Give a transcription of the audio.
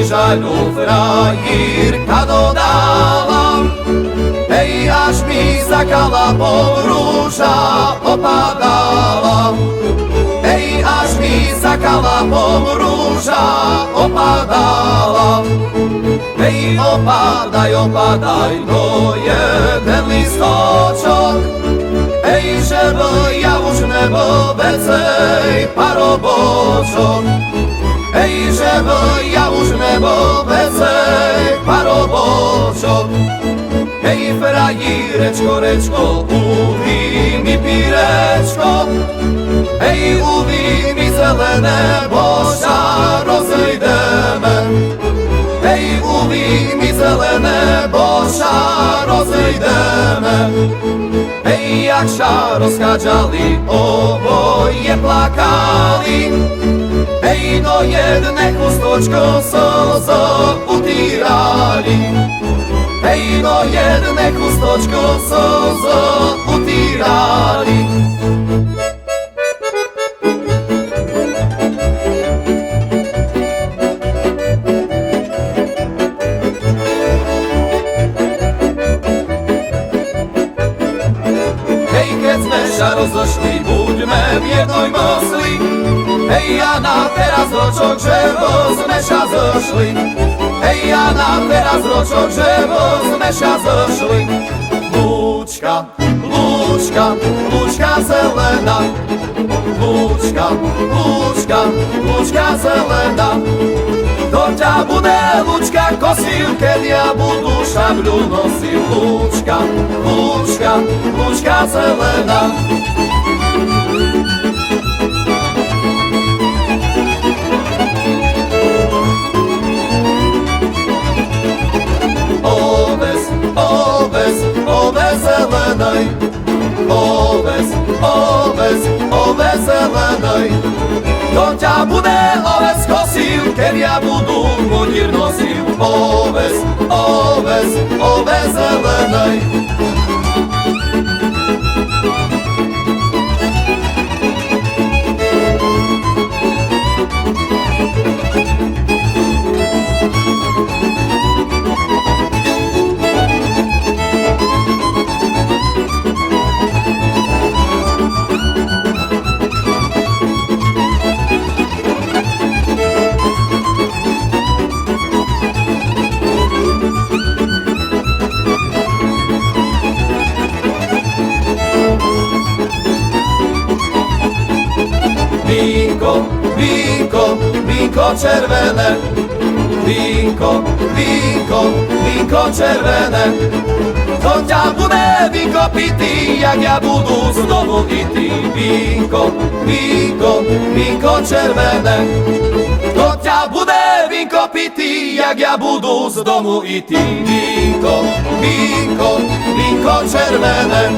križaľu frajírka dodala. Hej, až mi za kalapom rúža opadala. Hej, až mi za kalapom rúža opadala. Hej, opadaj, opadaj, to jeden listočok. Hej, že ja už nebo vecej parobočok. Hej, že ja už nebo vecej parobočok. Hej, frajírečko, rečko, uví mi pírečko. Hej, uví mi zelené, boža, rozejdeme. Hej, uví mi zelené, boža, rozejdeme. Hej, jak ša rozchádzali, oboje plakali. Hej, do jedné chustôčko slzo utírali. Hej, do jedné chustôčko slzo utírali. Hej, keď sme sa rozošli, buďme v jednej mosli. Hej, Jana, teraz ročok, že sme sa zošli. Hej, Jana, teraz ročok, že sme sa zošli. Lúčka, lúčka, lúčka zelená. Lúčka, lúčka, lúčka zelená. To ťa bude lúčka kosil, keď ja budu šabľu nosil. Lúčka, lúčka, lúčka zelená. Oves, oves, oves zelenej. Oves, oves, oves zelenej. To ťa bude oves kosil, keď ja budu mundír nosil. Oves, oves, oves zelenej. Vínko, vínko, vínko červené. Vínko, vínko, vínko červené. To ťa bude vínko pitý, jak ja budu znovu itý. Vínko, vínko, vínko červené. To ťa bude vínko pitý, jak ja budu z domu itý. Vínko, vínko, vínko červené.